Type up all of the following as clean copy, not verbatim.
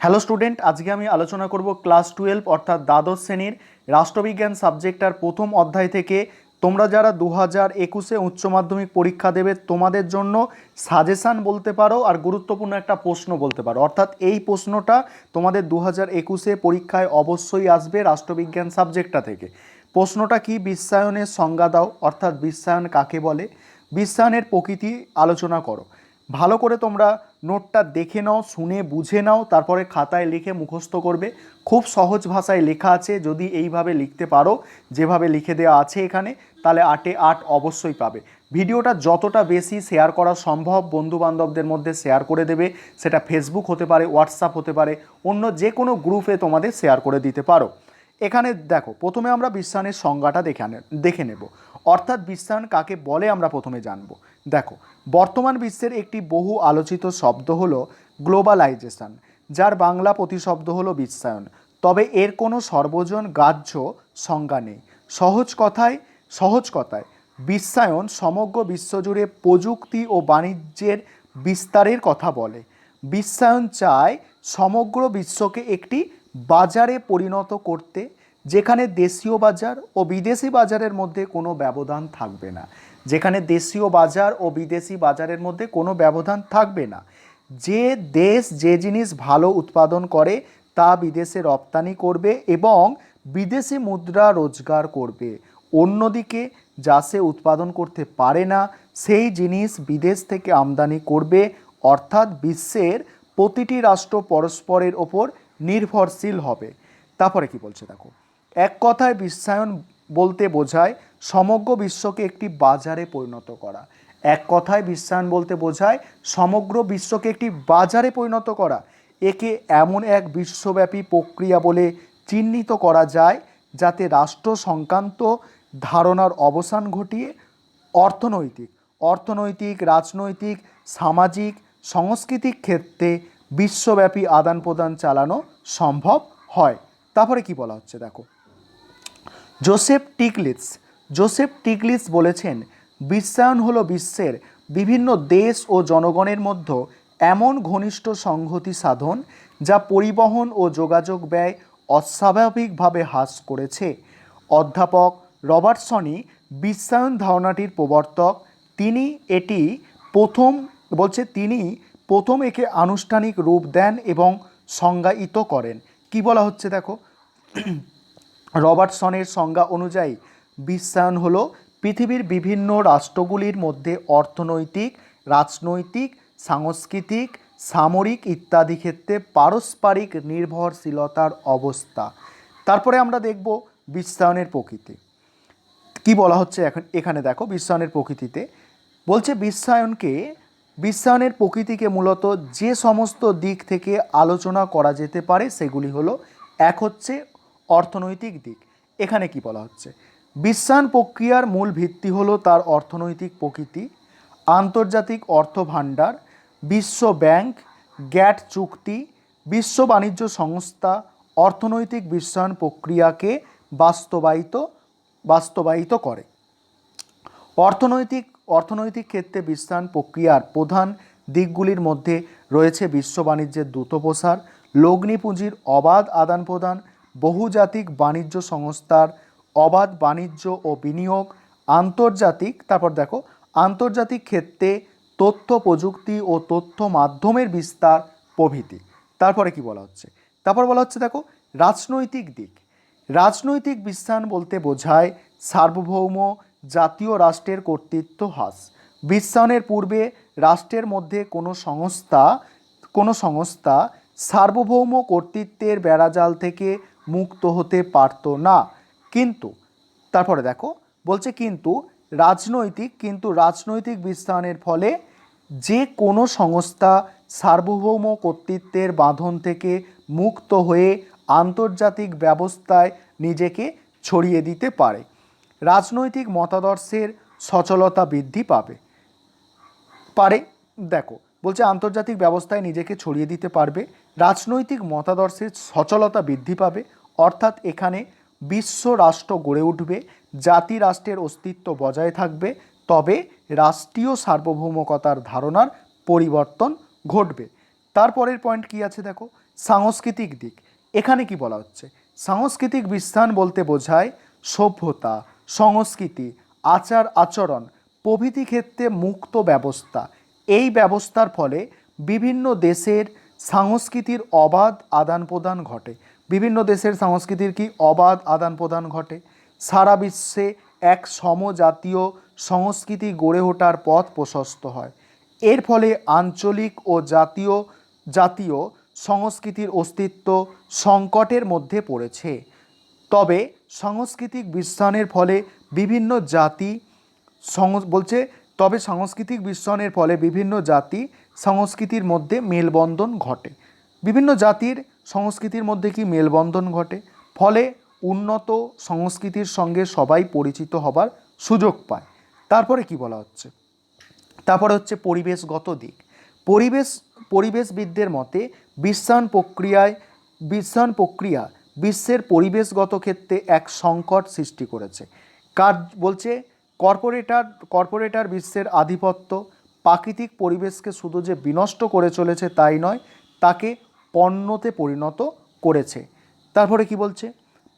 Hello student, আজকে আমি আলোচনা করব ক্লাস 12 অর্থাৎ দ্বাদশ শ্রেণীর রাষ্ট্রবিজ্ঞান সাবজেক্টটার প্রথম অধ্যায় থেকে। তোমরা যারা 2021-এ উচ্চ মাধ্যমিক পরীক্ষা দেবে তোমাদের জন্য সাজেশান বলতে পারো আর গুরুত্বপূর্ণ একটা প্রশ্ন বলতে পারো। অর্থাৎ এই প্রশ্নটা তোমাদের 2021-এ পরীক্ষায় অবশ্যই আসবে রাষ্ট্রবিজ্ঞান সাবজেক্টটা থেকে। প্রশ্নটা কি? বিশ্বায়নের সংজ্ঞা দাও, অর্থাৎ বিশ্বায়ন কাকে বলে, বিশ্বায়নের প্রকৃতি আলোচনা করো। ভালো করে তোমরা নোটটা দেখে নাও, শুনে বুঝে নাও, তারপরে খাতায় লিখে মুখস্থ করবে। খুব সহজ ভাষায় লেখা আছে, যদি এইভাবে লিখতে পারো যেভাবে লিখে দেওয়া আছে এখানে, তাহলে 8-এ 8 অবশ্যই পাবে। ভিডিওটা যতটা বেশি শেয়ার করা সম্ভব বন্ধুবান্ধবদের মধ্যে শেয়ার করে দেবে। সেটা ফেসবুক হতে পারে, হোয়াটসঅ্যাপ হতে পারে, অন্য যে কোনো গ্রুপে তোমাদের শেয়ার করে দিতে পারো। এখানে দেখো, প্রথমে আমরা বিশ্বায়নের সংজ্ঞাটা দেখে নেব। অর্থাৎ বিশ্বায়ন কাকে বলে আমরা প্রথমে জানব। দেখো, বর্তমান বিশ্বের একটি বহু আলোচিত শব্দ হলো গ্লোবালাইজেশন, যার বাংলা প্রতিশব্দ হলো বিশ্বায়ন। তবে এর কোনো সর্বজন গ্রাহ্য সংজ্ঞা নেই। সহজ কথায় বিশ্বায়ন সমগ্র বিশ্বজুড়ে প্রযুক্তি ও বাণিজ্যের বিস্তারের কথা বলে। বিশ্বায়ন চায় সমগ্র বিশ্বকে একটি বাজারে পরিণত করতে, যেখানে দেশীয় বাজার ও বিদেশি বাজারের মধ্যে কোনো ব্যবধান থাকবে না। যেখানে দেশীয় বাজার ও বিদেশি বাজারের মধ্যে কোনো ব্যবধান থাকবে না। যে দেশ যে জিনিস ভালো উৎপাদন করে তা বিদেশে রপ্তানি করবে এবং বিদেশি মুদ্রা রোজগার করবে। অন্যদিকে যা সে উৎপাদন করতে পারে না সেই জিনিস বিদেশ থেকে আমদানি করবে। অর্থাৎ বিশ্বের প্রতিটি রাষ্ট্র পরস্পরের ওপর নির্ভরশীল হবে। তারপরে কি বলছে দেখো, এক কথায় বিশ্বায়ন বলতে বোঝায় সমগ্র বিশ্বকে একটি বাজারে পরিণত করা। এক কথায় বিশ্বায়ন বলতে বোঝায় সমগ্র বিশ্বকে একটি বাজারে পরিণত করা। একে এমন এক বিশ্বব্যাপী প্রক্রিয়া বলে চিহ্নিত করা যায় যাতে রাষ্ট্র সংক্রান্ত ধারণার অবসান ঘটিয়ে অর্থনৈতিক, রাজনৈতিক, সামাজিক, সাংস্কৃতিক ক্ষেত্রে বিশ্বব্যাপী আদান প্রদান চালানো সম্ভব হয়। তারপরে কি বলা হচ্ছে দেখো, জোসেফ টিগলিস বলেছেন, বিশ্বায়ন হলো বিশ্বের বিভিন্ন দেশ ও জনগণের মধ্যে এমন ঘনিষ্ঠ সংহতি সাধন যা পরিবহন ও যোগাযোগ ব্যয় অস্বাভাবিকভাবে হ্রাস করেছে। অধ্যাপক রবার্টসনই বিশ্বায়ন ধারণাটির প্রবর্তক। তিনি প্রথম একে আনুষ্ঠানিক রূপ দেন এবং সংজ্ঞায়িত করেন। কি বলা হচ্ছে দেখো, রবার্টসনের সংজ্ঞা অনুযায়ী বিশ্বায়ন হলো পৃথিবীর বিভিন্ন রাষ্ট্রগুলির মধ্যে অর্থনৈতিক, রাজনৈতিক, সাংস্কৃতিক, সামরিক ইত্যাদি ক্ষেত্রে পারস্পরিক নির্ভরশীলতার অবস্থা। তারপরে আমরা দেখব বিশ্বায়নের প্রকৃতি। কি বলা হচ্ছে এখানে দেখো, বিশ্বায়নের প্রকৃতিতে বলছে বিশ্বায়নের প্রকৃতিকে মূলত যে সমস্ত দিক থেকে আলোচনা করা যেতে পারে সেগুলি হলো, এক হচ্ছে অর্থনৈতিক দিক। এখানে কি বলা হচ্ছে, বিশ্বায়ন প্রক্রিয়ার মূল ভিত্তি হলো তার অর্থনৈতিক প্রকৃতি। আন্তর্জাতিক অর্থ ভাণ্ডার, বিশ্ব ব্যাংক, গ্যাট চুক্তি, বিশ্ব বাণিজ্য সংস্থা অর্থনৈতিক বিশ্বায়ন প্রক্রিয়াকে বাস্তবায়িত করে। অর্থনৈতিক ক্ষেত্রে বিশ্বায়ন প্রক্রিয়ার প্রধান দিকগুলির মধ্যে রয়েছে বিশ্ব বাণিজ্যের দ্রুত প্রসার, লগ্নি পুঁজির অবাধ আদান প্রদান, বহুজাতিক বাণিজ্য সংস্থার অবাধ বাণিজ্য ও বিনিয়োগ, আন্তর্জাতিক ক্ষেত্রে তথ্য প্রযুক্তি ও তথ্য মাধ্যমের বিস্তার প্রভৃতি। তারপরে কি বলা হচ্ছে, দেখো, রাজনৈতিক বিশ্বায়ন বলতে বোঝায় সার্বভৌম জাতীয় রাষ্ট্রের কর্তৃত্ব হ্রাস। বিশ্বায়নের পূর্বে রাষ্ট্রের মধ্যে কোনো সংস্থা সার্বভৌম কর্তৃত্বের বেড়াজাল থেকে মুক্ত হতে পারত না। কিন্তু রাজনৈতিক বিশ্বায়নের ফলে যে কোনো সংস্থা সার্বভৌম কর্তৃত্বের বাঁধন থেকে মুক্ত হয়ে আন্তর্জাতিক ব্যবস্থায় নিজেকে ছড়িয়ে দিতে পারে। রাজনৈতিক মতাদর্শের সচলতা বৃদ্ধি পারে। দেখো, বলছে আন্তর্জাতিক ব্যবস্থায় নিজেকে ছড়িয়ে দিতে পারবে, রাজনৈতিক মতাদর্শের সচলতা বৃদ্ধি পাবে। অর্থাৎ এখানে বিশ্ব রাষ্ট্র গড়ে উঠবে, জাতি রাষ্ট্রের অস্তিত্ব বজায় থাকবে, তবে রাষ্ট্রীয় সার্বভৌমতার ধারণার পরিবর্তন ঘটবে। তারপরের পয়েন্ট কি আছে দেখো, সাংস্কৃতিক দিক। এখানে কি বলা হচ্ছে, সাংস্কৃতিক বিশ্বায়ন বলতে বোঝায় সভ্যতা, সংস্কৃতি, আচার আচরণ প্রভৃতি ক্ষেত্রে মুক্ত ব্যবস্থা। এই ব্যবস্থার ফলে বিভিন্ন দেশের সংস্কৃতির অবাধ আদান প্রদান ঘটে। বিভিন্ন দেশের সংস্কৃতির কি অবাধ আদান প্রদান ঘটে। সারা বিশ্বে এক সমজাতীয় সংস্কৃতি গড়ে ওঠার পথ প্রশস্ত হয়। এর ফলে আঞ্চলিক ও জাতীয় জাতীয় সংস্কৃতির অস্তিত্ব সংকটের মধ্যে পড়েছে। তবে সাংস্কৃতিক বিশ্বায়নের ফলে বিভিন্ন জাতি তবে সাংস্কৃতিক বিশ্বায়নের ফলে বিভিন্ন জাতি সংস্কৃতির মধ্যে মেলবন্ধন ঘটে। বিভিন্ন জাতির সংস্কৃতির মধ্যে কি মেলবন্ধন ঘটে, ফলে উন্নত সংস্কৃতির সঙ্গে সবাই পরিচিত হবার সুযোগ পায়। তারপরে কি বলা হচ্ছে, তারপরে হচ্ছে পরিবেশগত দিক। পরিবেশবিদদের মতে বিশ্বায়ন প্রক্রিয়া বিশ্বের পরিবেশগত ক্ষেত্রে এক সংকট সৃষ্টি করেছে। বলছে কর্পোরেটার বিশ্বের আধিপত্য প্রাকৃতিক পরিবেশকে শুধু যে বিনষ্ট করে চলেছে তাই নয়, তাকে পণ্যতে পরিণত করেছে। তারপরে কি বলছে,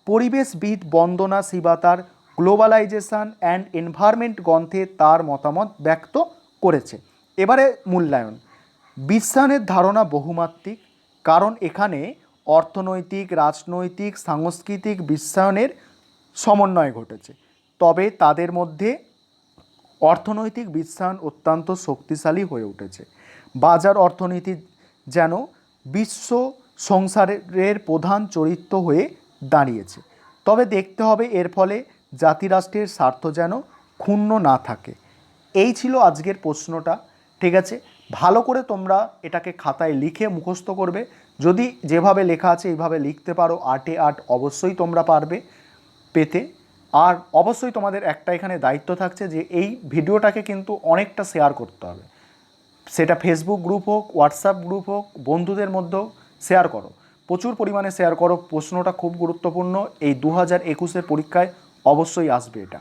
পরিবেশবিদ বন্দনা শিবা তার গ্লোবালাইজেশন অ্যান্ড এনভায়রনমেন্ট গ্রন্থে তার মতামত ব্যক্ত করেছে। এবারে মূল্যায়ন। বিশ্বায়নের ধারণা বহুমাত্রিক, কারণ এখানে অর্থনৈতিক, রাজনৈতিক, সাংস্কৃতিক বিশ্বায়নের সমন্বয় ঘটেছে। তবে তাদের মধ্যে অর্থনৈতিক বিশ্বায়ন অত্যন্ত শক্তিশালী হয়ে উঠেছে। বাজার অর্থনীতি যেন বিশ্ব সংসারের প্রধান চরিত্র হয়ে দাঁড়িয়েছে। তবে দেখতে হবে এর ফলে জাতিরাষ্ট্রের স্বার্থ যেন ক্ষুণ্ণ না থাকে। এই ছিল আজকের প্রশ্নটা, ঠিক আছে। ভালো করে তোমরা এটাকে খাতায় লিখে মুখস্থ করবে। যদি যেভাবে লেখা আছে এইভাবে লিখতে পারো, 8-এ 8 অবশ্যই তোমরা পারবে পেতে। আর অবশ্যই তোমাদের একটা এখানে দায়িত্ব থাকছে যে এই ভিডিওটাকে কিন্তু অনেকটা শেয়ার করতে হবে। সেটা ফেসবুক গ্রুপ হোক, হোয়াটসঅ্যাপ গ্রুপ হোক, বন্ধুদের মধ্যেও শেয়ার করো, প্রচুর পরিমাণে শেয়ার করো। প্রশ্নটা খুব গুরুত্বপূর্ণ, এই 2021-এর পরীক্ষায় অবশ্যই আসবে এটা।